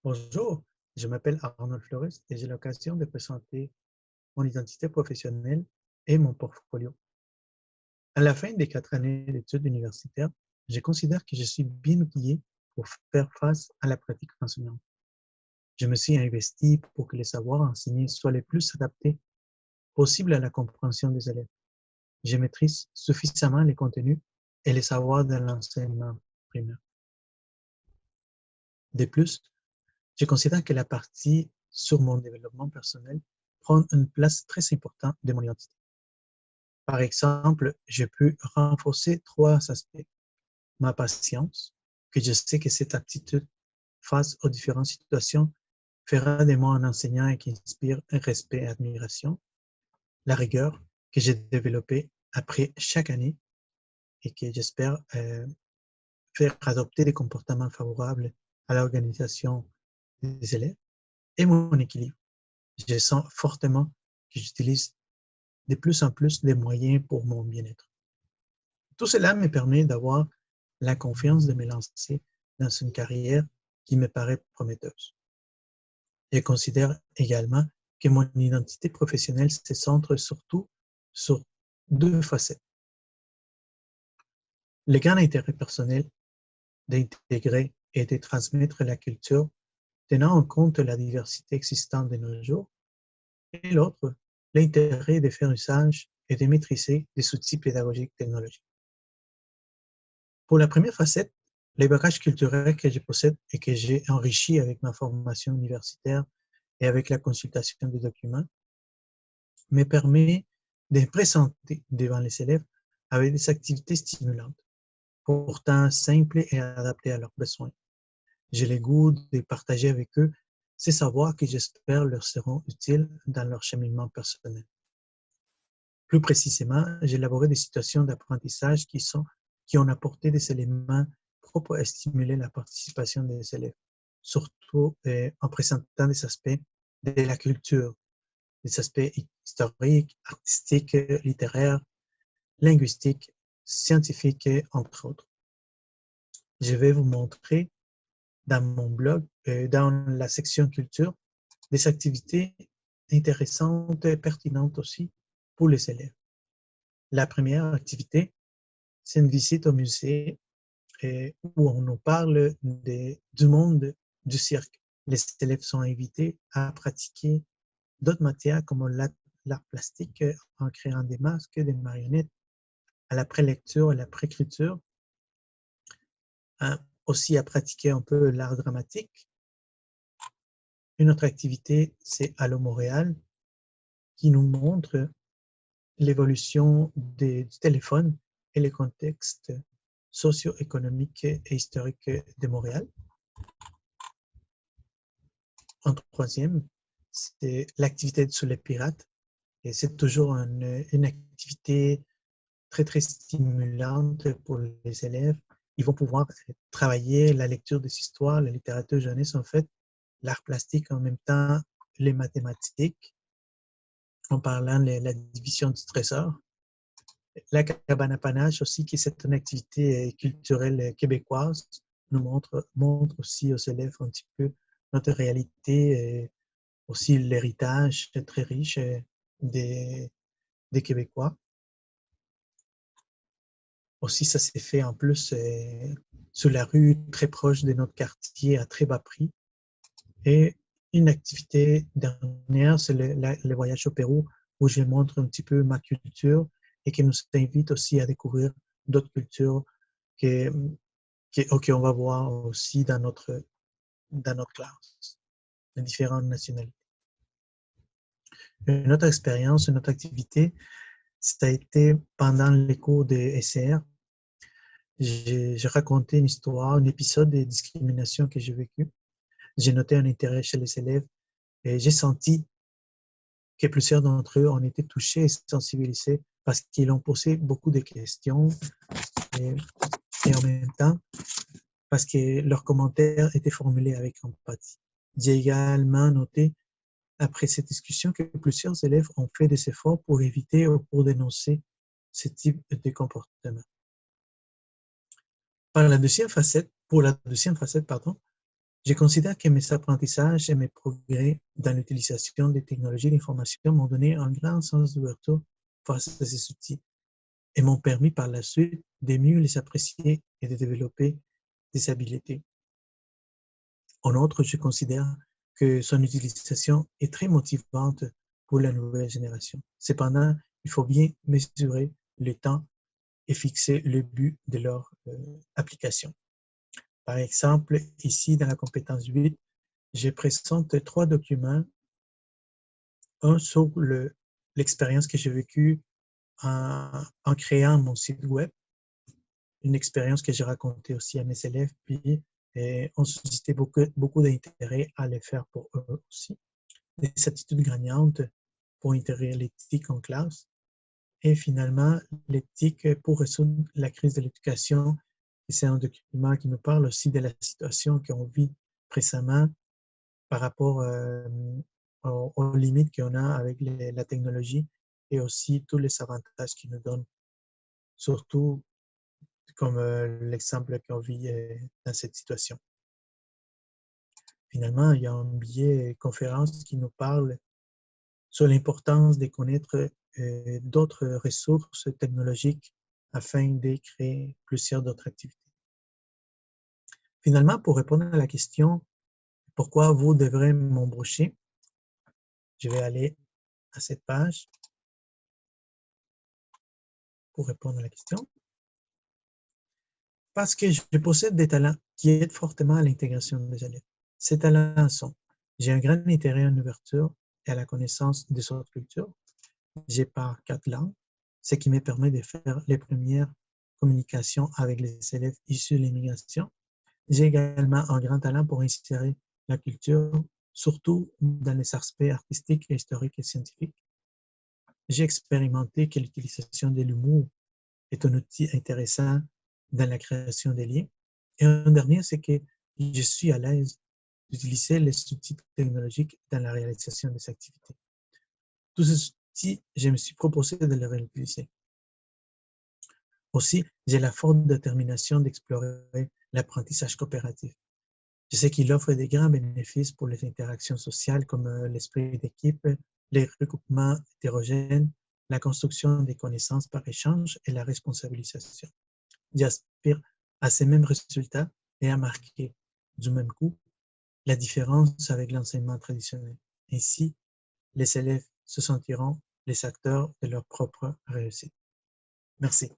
Bonjour, je m'appelle Arnold Flores et j'ai l'occasion de présenter mon identité professionnelle et mon portfolio. À la fin des 4 années d'études universitaires, je considère que je suis bien outillé pour faire face à la pratique enseignante. Je me suis investi pour que les savoirs enseignés soient les plus adaptés possible à la compréhension des élèves. Je maîtrise suffisamment les contenus et les savoirs de l'enseignement primaire. De plus, je considère que la partie sur mon développement personnel prend une place très importante de mon identité. Par exemple, je peux renforcer trois aspects. Ma patience, que je sais que cette aptitude face aux différentes situations fera de moi un enseignant qui inspire un respect et admiration. La rigueur que j'ai développée après chaque année et que j'espère faire adopter des comportements favorables à l'organisation des élèves. Et mon équilibre. Je sens fortement que j'utilise de plus en plus des moyens pour mon bien-être. Tout cela me permet d'avoir la confiance de me lancer dans une carrière qui me paraît prometteuse. Je considère également que mon identité professionnelle se centre surtout sur deux facettes. Le grand intérêt personnel d'intégrer et de transmettre la culture tenant en compte la diversité existante de nos jours, et l'autre, l'intérêt de faire usage et de maîtriser des outils pédagogiques technologiques. Pour la première facette, les bagages culturels que je possède et que j'ai enrichis avec ma formation universitaire et avec la consultation des documents me permet de présenter devant les élèves avec des activités stimulantes, pourtant simples et adaptées à leurs besoins. J'ai le goût de partager avec eux ces savoirs que j'espère leur seront utiles dans leur cheminement personnel. Plus précisément, j'ai élaboré des situations d'apprentissage qui ont apporté des éléments propres à stimuler la participation des élèves, surtout en présentant des aspects de la culture, des aspects historiques, artistiques, littéraires, linguistiques, scientifiques, entre autres. Je vais vous montrer dans mon blog, dans la section culture, des activités intéressantes et pertinentes aussi pour les élèves. La première activité, c'est une visite au musée où on nous parle du monde du cirque. Les élèves sont invités à pratiquer d'autres matières comme l'art plastique en créant des masques, des marionnettes, à la prélecture et la préécriture, aussi à pratiquer un peu l'art dramatique. Une autre activité, c'est Allo Montréal, qui nous montre l'évolution du téléphone et les contextes socio-économiques et historiques de Montréal. En troisième, c'est l'activité sous les pirates. Et c'est toujours une activité très, très stimulante pour les élèves. Ils vont pouvoir travailler la lecture des histoires, la littérature jeunesse, en fait, l'art plastique en même temps, les mathématiques, en parlant de la division du trésor. La cabane à panache aussi, qui est une activité culturelle québécoise, nous montre aussi aux élèves un petit peu notre réalité, aussi l'héritage très riche des, des Québécois. Aussi, ça s'est fait en plus sur la rue, très proche de notre quartier, à très bas prix. Et une activité dernière, c'est le voyage au Pérou, où je montre un petit peu ma culture et qui nous invite aussi à découvrir d'autres cultures qu'on va voir aussi dans notre classe, de différentes nationalités. Une autre expérience, une autre activité, ça a été pendant les cours de SCR. J'ai raconté une histoire, un épisode de discrimination que j'ai vécu. J'ai noté un intérêt chez les élèves et j'ai senti que plusieurs d'entre eux ont été touchés et sensibilisés parce qu'ils ont posé beaucoup de questions et, et en même temps parce que leurs commentaires étaient formulés avec empathie. J'ai également noté après cette discussion que plusieurs élèves ont fait des efforts pour éviter ou pour dénoncer ce type de comportement. Pour la deuxième facette, pardon, Je considère que mes apprentissages et mes progrès dans l'utilisation des technologies d'information m'ont donné un grand sens d'ouverture face à ces outils et m'ont permis par la suite de mieux les apprécier et de développer des habiletés. En outre, je considère que son utilisation est très motivante pour la nouvelle génération. Cependant, il faut bien mesurer le temps et fixer le but de leur application. Par exemple, ici dans la compétence 8, je présente 3 documents, un sur l'expérience que j'ai vécue en créant mon site web, une expérience que j'ai racontée aussi à mes élèves, puis on suscitait beaucoup d'intérêt à le faire pour eux aussi. Des attitudes gagnantes pour intégrer l'éthique en classe. Et finalement, l'éthique pour résoudre la crise de l'éducation. C'est un document qui nous parle aussi de la situation qu'on vit précédemment par rapport aux limites qu'on a avec la technologie et aussi tous les avantages qu'il nous donne, surtout comme l'exemple qu'on vit dans cette situation. Finalement, il y a un billet conférence qui nous parle sur l'importance de connaître d'autres ressources technologiques afin de créer plusieurs d'autres activités. Finalement, pour répondre à la question « Pourquoi vous devrez m'embaucher ?» Je vais aller à cette page pour répondre à la question. Parce que je possède des talents qui aident fortement à l'intégration des élèves. Ces talents sont: j'ai un grand intérêt en ouverture et à la connaissance des autres cultures. Je parle 4 langues, ce qui me permet de faire les premières communications avec les élèves issus de l'immigration. J'ai également un grand talent pour insérer la culture, surtout dans les aspects artistiques, historiques et scientifiques. J'ai expérimenté que l'utilisation de l'humour est un outil intéressant dans la création des liens. Et un dernier, c'est que je suis à l'aise d'utiliser les outils technologiques dans la réalisation des activités. Tous ces outils, je me suis proposé de les réutiliser. Aussi, j'ai la forte détermination d'explorer l'apprentissage coopératif. Je sais qu'il offre des grands bénéfices pour les interactions sociales comme l'esprit d'équipe, les recoupements hétérogènes, la construction des connaissances par échange et la responsabilisation. J'aspire à ces mêmes résultats et à marquer du même coup la différence avec l'enseignement traditionnel. Ainsi, les élèves se sentiront les acteurs de leur propre réussite. Merci.